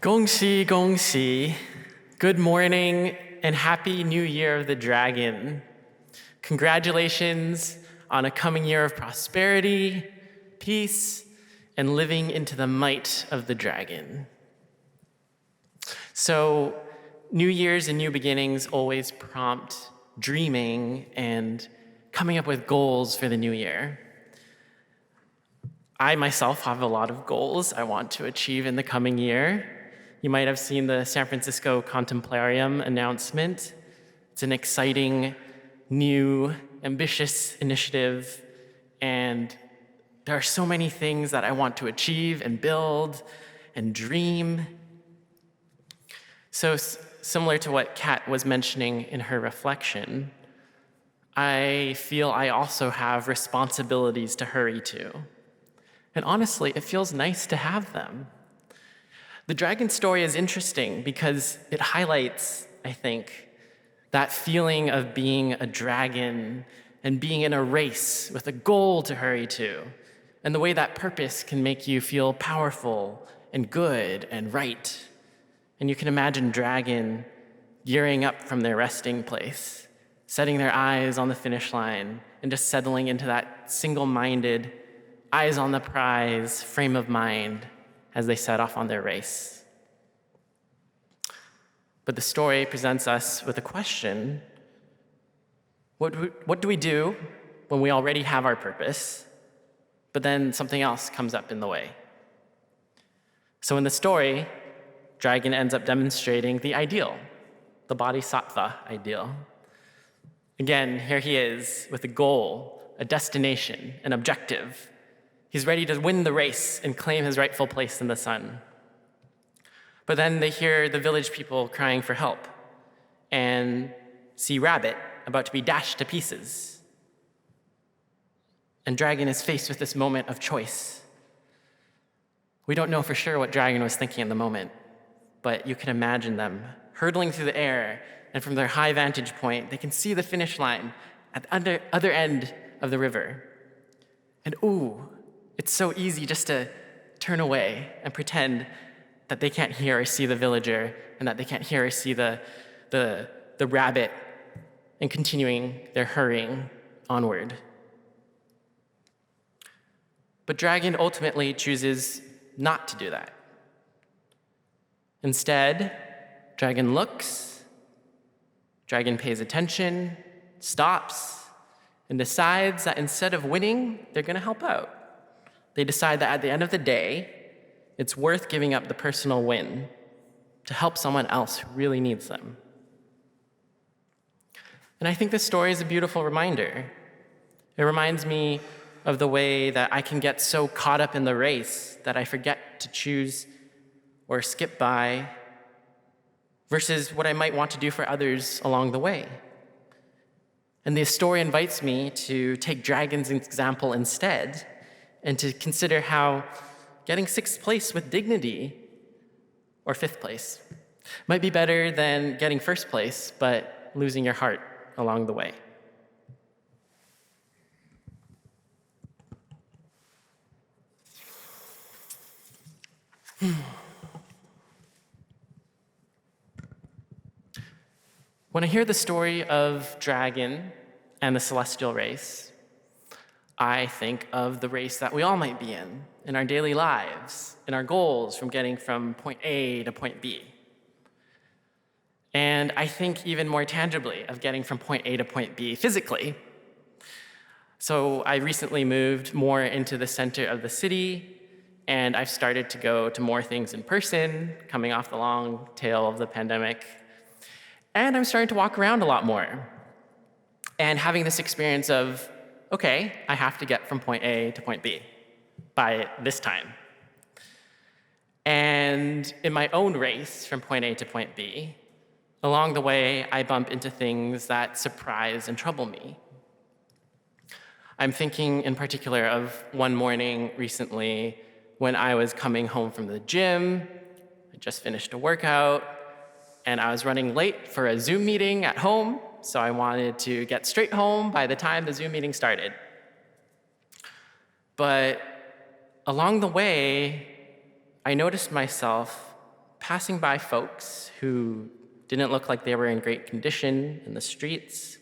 Gongxi, gongxi. Good morning and happy new year of the dragon. Congratulations on a coming year of prosperity, peace, and living into the might of the dragon. So, New Year's and new beginnings always prompt dreaming and coming up with goals for the new year. I myself have a lot of goals I want to achieve in the coming year. You might have seen the San Francisco Contemplarium announcement. It's an exciting, new, ambitious initiative, and there are so many things that I want to achieve and build and dream. So similar to what Kat was mentioning in her reflection, I feel I also have responsibilities to hurry to. And honestly, it feels nice to have them. The dragon story is interesting because it highlights, I think, that feeling of being a dragon and being in a race with a goal to hurry to, and the way that purpose can make you feel powerful and good and right. And you can imagine dragon gearing up from their resting place, setting their eyes on the finish line, and just settling into that single-minded, eyes on the prize frame of mind as they set off on their race. But the story presents us with a question. What do we do when we already have our purpose, but then something else comes up in the way? So in the story, dragon ends up demonstrating the ideal, the bodhisattva ideal. Again, here he is with a goal, a destination, an objective. He's ready to win the race and claim his rightful place in the sun. But then they hear the village people crying for help and see Rabbit about to be dashed to pieces. And Dragon is faced with this moment of choice. We don't know for sure what Dragon was thinking in the moment, but you can imagine them hurtling through the air, and from their high vantage point, they can see the finish line at the other end of the river. And it's so easy just to turn away and pretend that they can't hear or see the villager and that they can't hear or see the rabbit, and continuing their hurrying onward. But Dragon ultimately chooses not to do that. Instead, Dragon looks, Dragon pays attention, stops, and decides that instead of winning, they're going to help out. They decide that at the end of the day, it's worth giving up the personal win to help someone else who really needs them. And I think this story is a beautiful reminder. It reminds me of the way that I can get so caught up in the race that I forget to choose or skip by versus what I might want to do for others along the way. And the story invites me to take Dragon's example instead and to consider how getting 6th place with dignity, or 5th place, might be better than getting 1st place, but losing your heart along the way. When I hear the story of Dragon and the celestial race, I think of the race that we all might be in our daily lives, in our goals from getting from point A to point B. And I think even more tangibly of getting from point A to point B physically. So I recently moved more into the center of the city, and I've started to go to more things in person, coming off the long tail of the pandemic. And I'm starting to walk around a lot more and having this experience of, okay, I have to get from point A to point B by this time. And in my own race from point A to point B, along the way, I bump into things that surprise and trouble me. I'm thinking in particular of one morning recently when I was coming home from the gym. I just finished a workout, and I was running late for a Zoom meeting at home, so I wanted to get straight home by the time the Zoom meeting started. But along the way, I noticed myself passing by folks who didn't look like they were in great condition in the streets,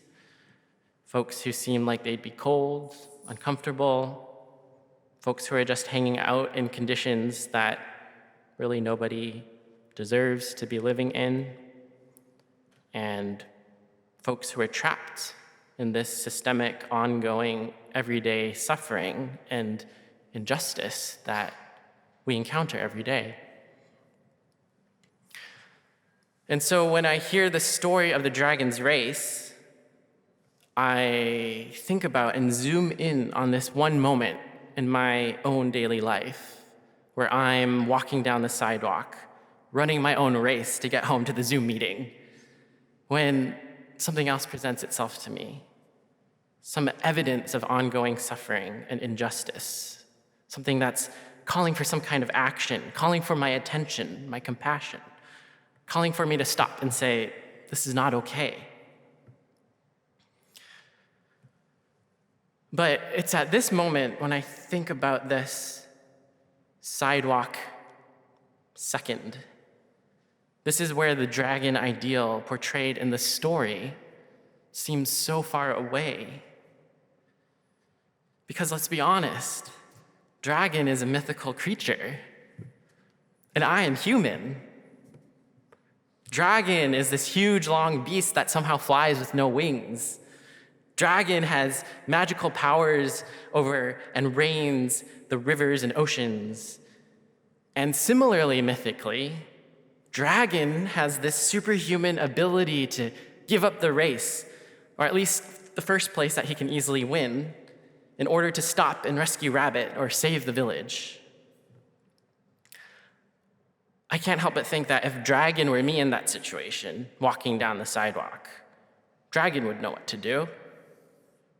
folks who seemed like they'd be cold, uncomfortable, folks who are just hanging out in conditions that really nobody deserves to be living in, and folks who are trapped in this systemic, ongoing, everyday suffering and injustice that we encounter every day. And so when I hear the story of the dragon's race, I think about and zoom in on this one moment in my own daily life where I'm walking down the sidewalk, running my own race to get home to the Zoom meeting, when something else presents itself to me, some evidence of ongoing suffering and injustice, something that's calling for some kind of action, calling for my attention, my compassion, calling for me to stop and say, this is not okay. But it's at this moment when I think about this sidewalk second. This is where the dragon ideal portrayed in the story seems so far away. Because let's be honest, dragon is a mythical creature, and I am human. Dragon is this huge, long beast that somehow flies with no wings. Dragon has magical powers over and reigns the rivers and oceans. And similarly, mythically, dragon has this superhuman ability to give up the race, or at least the first place that he can easily win, in order to stop and rescue Rabbit or save the village. I can't help but think that if dragon were me in that situation, walking down the sidewalk, dragon would know what to do.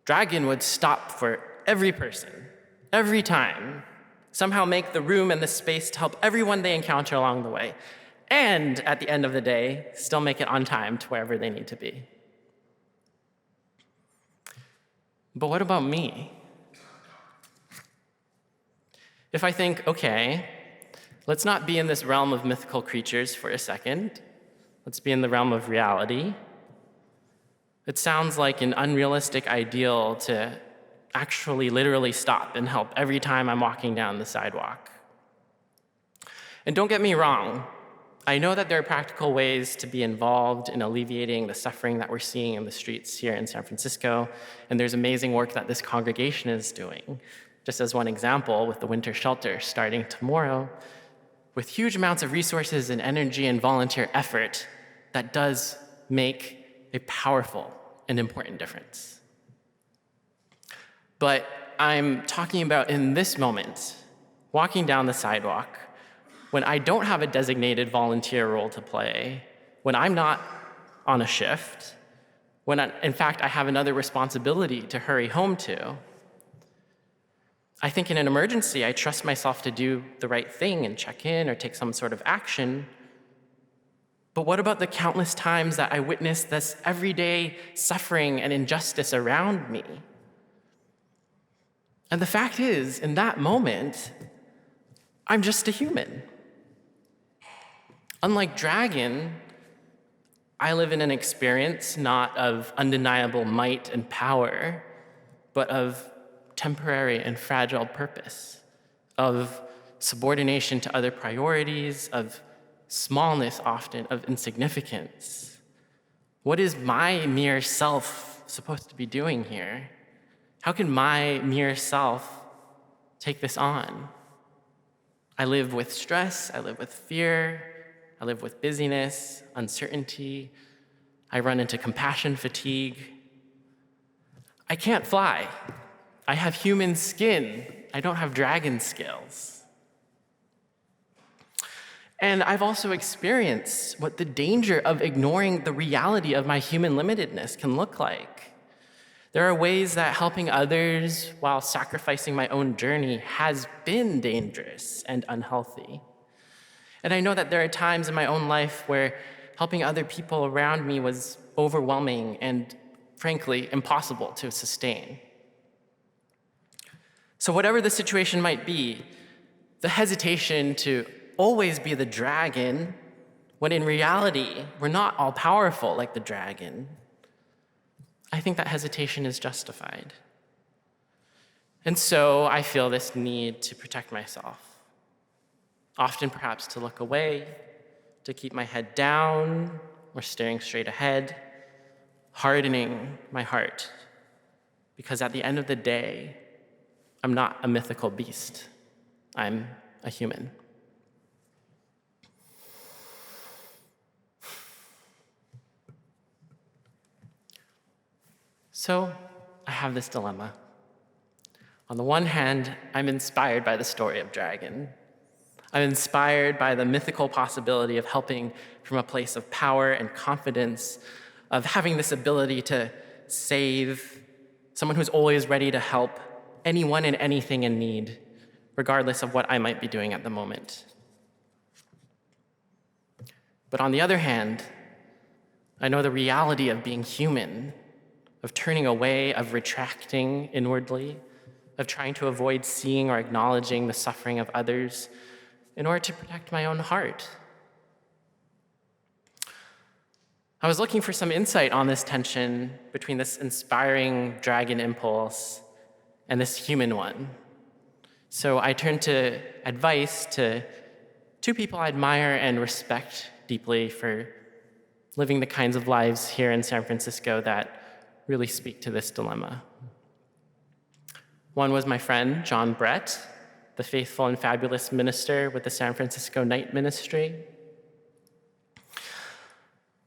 Dragon would stop for every person, every time, somehow make the room and the space to help everyone they encounter along the way, and at the end of the day, still make it on time to wherever they need to be. But what about me? If I think, okay, let's not be in this realm of mythical creatures for a second. Let's be in the realm of reality. It sounds like an unrealistic ideal to actually literally stop and help every time I'm walking down the sidewalk. And don't get me wrong, I know that there are practical ways to be involved in alleviating the suffering that we're seeing in the streets here in San Francisco, and there's amazing work that this congregation is doing. Just as one example, with the winter shelter starting tomorrow, with huge amounts of resources and energy and volunteer effort, that does make a powerful and important difference. But I'm talking about in this moment, walking down the sidewalk, when I don't have a designated volunteer role to play, when I'm not on a shift, when in fact I have another responsibility to hurry home to. I think in an emergency, I trust myself to do the right thing and check in or take some sort of action. But what about the countless times that I witness this everyday suffering and injustice around me? And the fact is, in that moment, I'm just a human. Unlike dragon, I live in an experience not of undeniable might and power, but of temporary and fragile purpose, of subordination to other priorities, of smallness often, of insignificance. What is my mere self supposed to be doing here? How can my mere self take this on? I live with stress, I live with fear, I live with busyness, uncertainty. I run into compassion fatigue. I can't fly. I have human skin. I don't have dragon scales. And I've also experienced what the danger of ignoring the reality of my human limitedness can look like. There are ways that helping others while sacrificing my own journey has been dangerous and unhealthy. And I know that there are times in my own life where helping other people around me was overwhelming and, frankly, impossible to sustain. So whatever the situation might be, the hesitation to always be the dragon when in reality, we're not all powerful like the dragon, I think that hesitation is justified. And so I feel this need to protect myself, often perhaps to look away, to keep my head down or staring straight ahead, hardening my heart, because at the end of the day, I'm not a mythical beast. I'm a human. So I have this dilemma. On the one hand, I'm inspired by the story of Dragon. I'm inspired by the mythical possibility of helping from a place of power and confidence, of having this ability to save, someone who's always ready to help anyone and anything in need, regardless of what I might be doing at the moment. But on the other hand, I know the reality of being human, of turning away, of retracting inwardly, of trying to avoid seeing or acknowledging the suffering of others in order to protect my own heart. I was looking for some insight on this tension between this inspiring dragon impulse and this human one. So I turned to advice to two people I admire and respect deeply for living the kinds of lives here in San Francisco that really speak to this dilemma. One was my friend, John Brett, the faithful and fabulous minister with the San Francisco Night Ministry.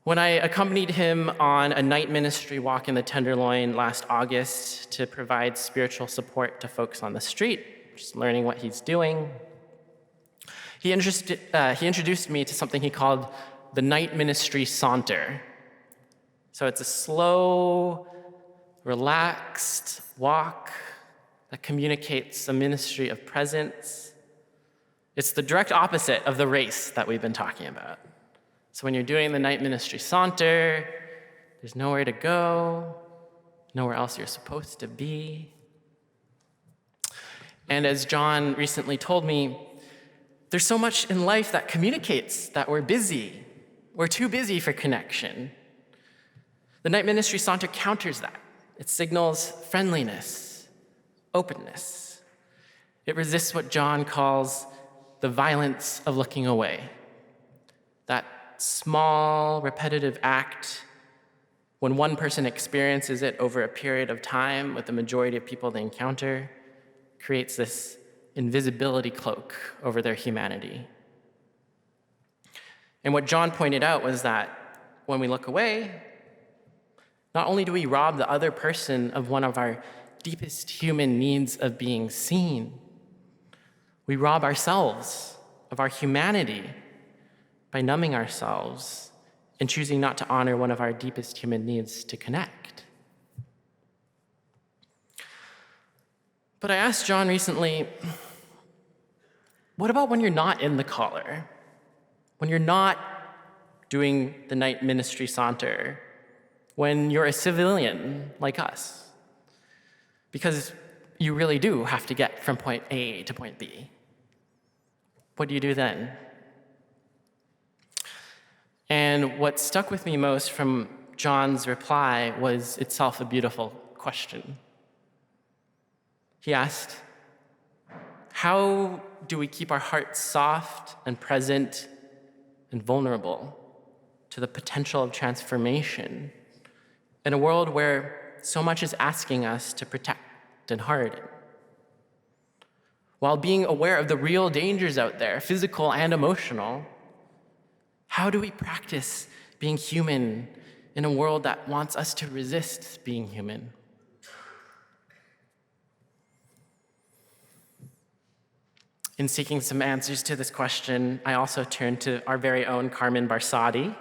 When I accompanied him on a night ministry walk in the Tenderloin last August to provide spiritual support to folks on the street, just learning what he's doing, he introduced me to something he called the Night Ministry Saunter. So it's a slow, relaxed walk that communicates a ministry of presence. It's the direct opposite of the race that we've been talking about. So when you're doing the night ministry saunter, there's nowhere to go, nowhere else you're supposed to be. And as John recently told me, there's so much in life that communicates that we're busy. We're too busy for connection. The night ministry saunter counters that. It signals friendliness, openness. It resists what John calls the violence of looking away. That small, repetitive act, when one person experiences it over a period of time with the majority of people they encounter, creates this invisibility cloak over their humanity. And what John pointed out was that when we look away, not only do we rob the other person of one of our deepest human needs of being seen, we rob ourselves of our humanity by numbing ourselves and choosing not to honor one of our deepest human needs to connect. But I asked John recently, what about when you're not in the collar? When you're not doing the night ministry saunter? When you're a civilian like us? Because you really do have to get from point A to point B. What do you do then? And what stuck with me most from John's reply was itself a beautiful question. He asked, how do we keep our hearts soft and present and vulnerable to the potential of transformation in a world where so much is asking us to protect and harden? While being aware of the real dangers out there, physical and emotional, how do we practice being human in a world that wants us to resist being human? In seeking some answers to this question, I also turned to our very own Carmen Barsadi,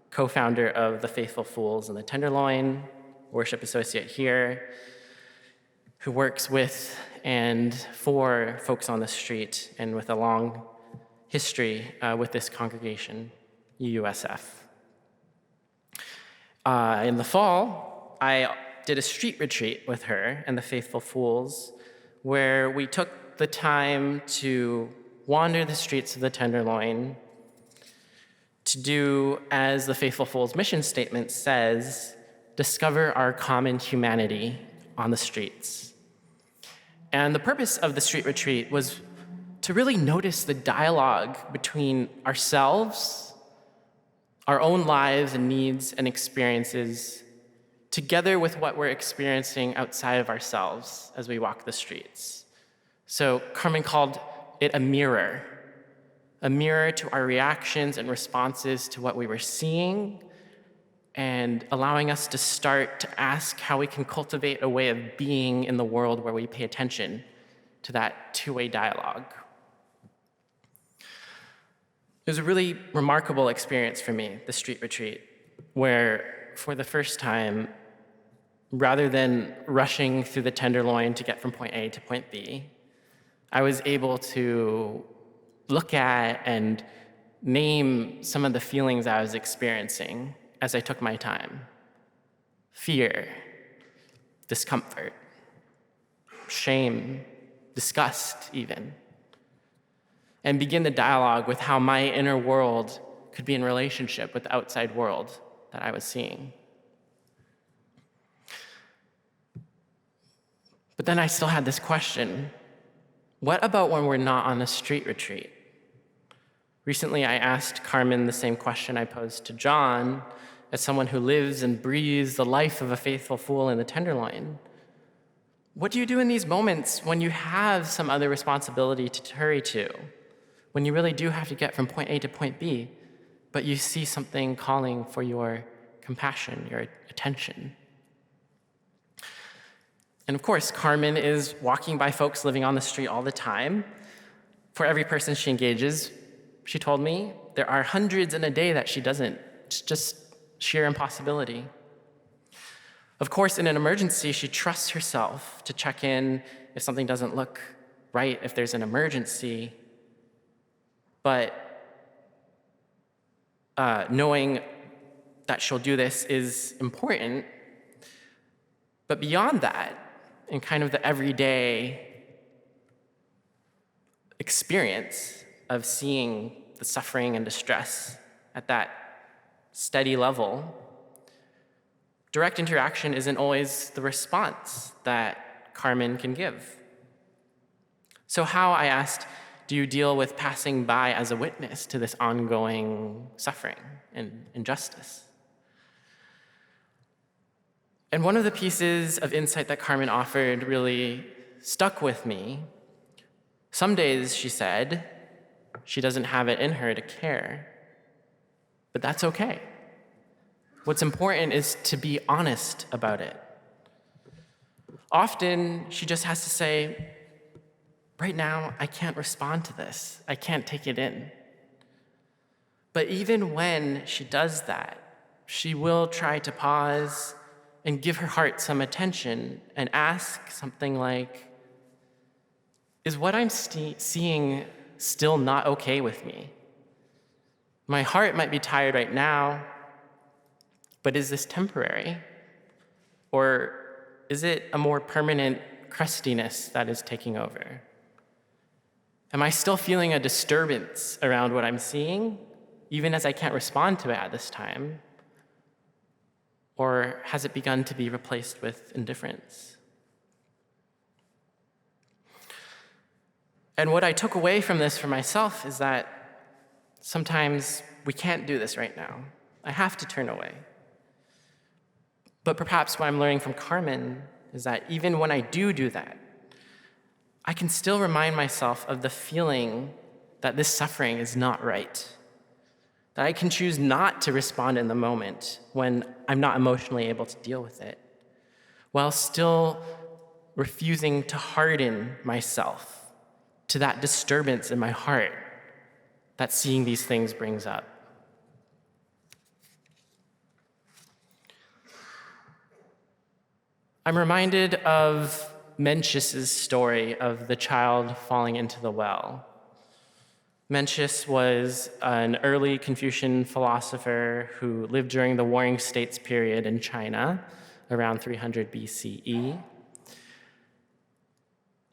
co-founder of the Faithful Fools and the Tenderloin, worship associate here, who works with and for folks on the street and with a long history with this congregation, UUSF. In the fall, I did a street retreat with her and the Faithful Fools, where we took the time to wander the streets of the Tenderloin, to do as the Faithful Fool's mission statement says, discover our common humanity on the streets. And the purpose of the street retreat was to really notice the dialogue between ourselves, our own lives and needs and experiences, together with what we're experiencing outside of ourselves as we walk the streets. So Carmen called it a mirror to our reactions and responses to what we were seeing, and allowing us to start to ask how we can cultivate a way of being in the world where we pay attention to that two-way dialogue. It was a really remarkable experience for me, the street retreat, where for the first time, rather than rushing through the Tenderloin to get from point A to point B, I was able to look at and name some of the feelings I was experiencing as I took my time. Fear, discomfort, shame, disgust even. And begin the dialogue with how my inner world could be in relationship with the outside world that I was seeing. But then I still had this question. What about when we're not on a street retreat? Recently, I asked Carmen the same question I posed to John, as someone who lives and breathes the life of a faithful fool in the Tenderloin. What do you do in these moments when you have some other responsibility to hurry to? When you really do have to get from point A to point B, but you see something calling for your compassion, your attention? And of course, Carmen is walking by folks living on the street all the time. For every person she engages, she told me, there are hundreds in a day that she doesn't. It's just sheer impossibility. Of course, in an emergency, she trusts herself to check in if something doesn't look right, if there's an emergency. But knowing that she'll do this is important. But beyond that, in kind of the everyday experience of seeing the suffering and distress at that steady level, direct interaction isn't always the response that Carmen can give. So how, I asked, do you deal with passing by as a witness to this ongoing suffering and injustice? And one of the pieces of insight that Carmen offered really stuck with me. Some days, she said, she doesn't have it in her to care. But that's okay. What's important is to be honest about it. Often, she just has to say, right now, I can't respond to this. I can't take it in. But even when she does that, she will try to pause and give her heart some attention and ask something like, is what I'm seeing still not okay with me? My heart might be tired right now, but is this temporary? Or is it a more permanent crustiness that is taking over? Am I still feeling a disturbance around what I'm seeing, even as I can't respond to it at this time? Or has it begun to be replaced with indifference? And what I took away from this for myself is that sometimes we can't do this right now. I have to turn away. But perhaps what I'm learning from Carmen is that even when I do that, I can still remind myself of the feeling that this suffering is not right. That I can choose not to respond in the moment when I'm not emotionally able to deal with it, while still refusing to harden myself to that disturbance in my heart that seeing these things brings up. I'm reminded of Mencius's story of the child falling into the well. Mencius was an early Confucian philosopher who lived during the Warring States period in China, around 300 BCE.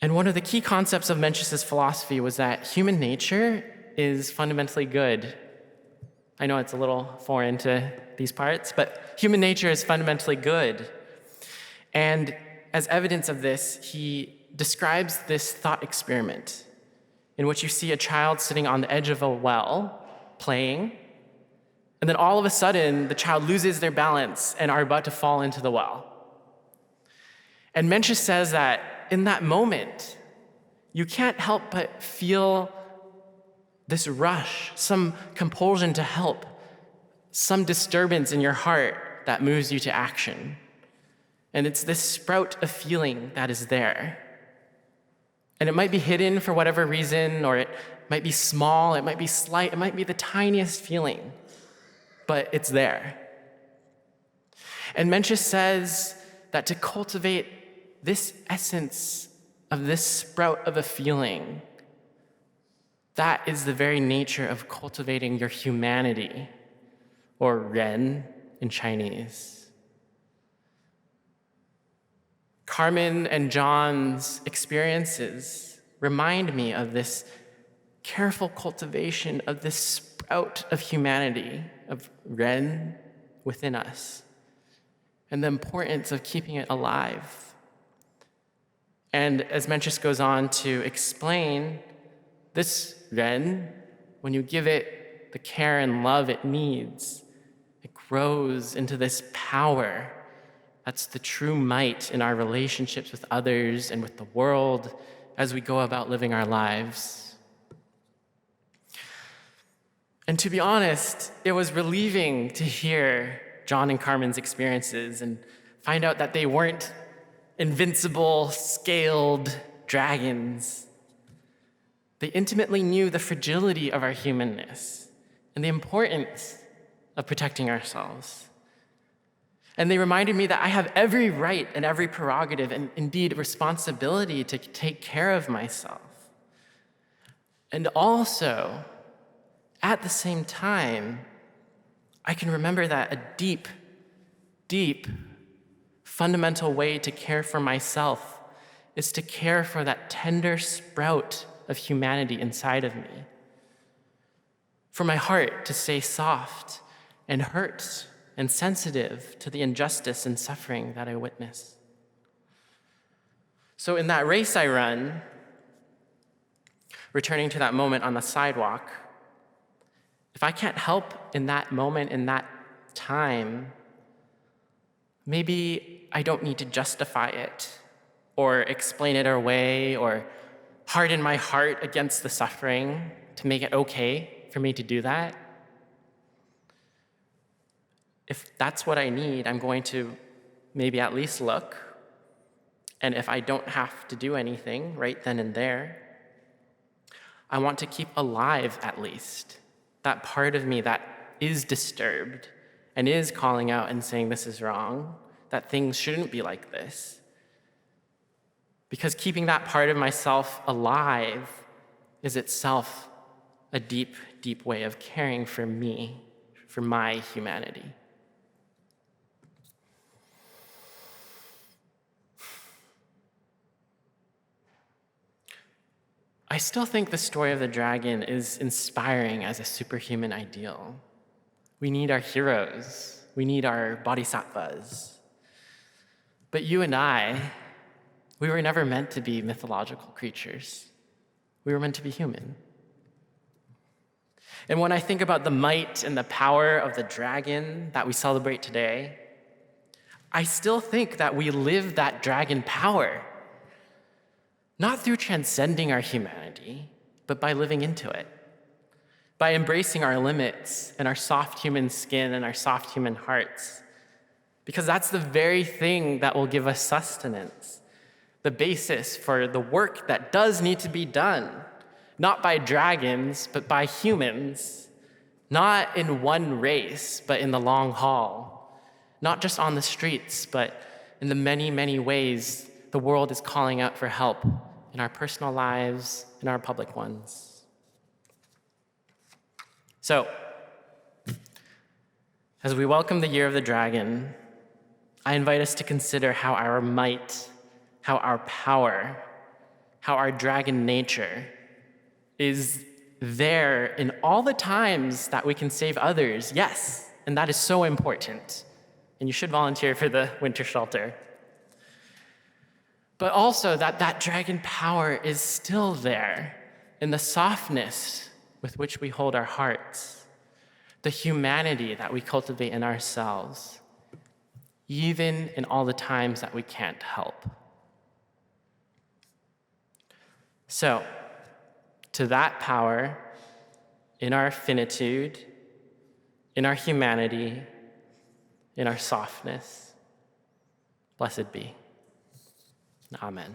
And one of the key concepts of Mencius's philosophy was that human nature is fundamentally good. I know it's a little foreign to these parts, but human nature is fundamentally good. And as evidence of this, he describes this thought experiment in which you see a child sitting on the edge of a well, playing, and then all of a sudden, the child loses their balance and are about to fall into the well. And Mencius says that in that moment, you can't help but feel this rush, some compulsion to help, some disturbance in your heart that moves you to action. And it's this sprout of feeling that is there. And it might be hidden for whatever reason, or it might be small, it might be slight, it might be the tiniest feeling, but it's there. And Mencius says that to cultivate this essence of this sprout of a feeling, that is the very nature of cultivating your humanity, or Ren in Chinese. Carmen and John's experiences remind me of this careful cultivation of this sprout of humanity, of Ren within us, and the importance of keeping it alive. And as Mencius goes on to explain, this Ren, when you give it the care and love it needs, it grows into this power. That's the true might in our relationships with others and with the world as we go about living our lives. And to be honest, it was relieving to hear John and Carmen's experiences and find out that they weren't invincible, scaled dragons. They intimately knew the fragility of our humanness and the importance of protecting ourselves. And they reminded me that I have every right and every prerogative and indeed responsibility to take care of myself. And also, at the same time, I can remember that a deep, deep, fundamental way to care for myself is to care for that tender sprout of humanity inside of me. For my heart to stay soft and hurt and sensitive to the injustice and suffering that I witness. So in that race I run, returning to that moment on the sidewalk, if I can't help in that moment, in that time, maybe I don't need to justify it or explain it away or harden my heart against the suffering to make it okay for me to do that. If that's what I need, I'm going to maybe at least look. And if I don't have to do anything right then and there, I want to keep alive at least that part of me that is disturbed and is calling out and saying this is wrong, that things shouldn't be like this. Because keeping that part of myself alive is itself a deep, deep way of caring for me, for my humanity. I still think the story of the dragon is inspiring as a superhuman ideal. We need our heroes. We need our bodhisattvas. But you and I, we were never meant to be mythological creatures. We were meant to be human. And when I think about the might and the power of the dragon that we celebrate today, I still think that we live that dragon power, not through transcending our humanity, but by living into it, by embracing our limits and our soft human skin and our soft human hearts, because that's the very thing that will give us sustenance, the basis for the work that does need to be done, not by dragons, but by humans, not in one race, but in the long haul, not just on the streets, but in the many, many ways the world is calling out for help in our personal lives, in our public ones. So, as we welcome the Year of the Dragon, I invite us to consider how our might, how our power, how our dragon nature is there in all the times that we can save others, yes, and that is so important. And you should volunteer for the winter shelter. But also that dragon power is still there in the softness with which we hold our hearts, the humanity that we cultivate in ourselves, even in all the times that we can't help. So, to that power, in our finitude, in our humanity, in our softness, blessed be. Amen.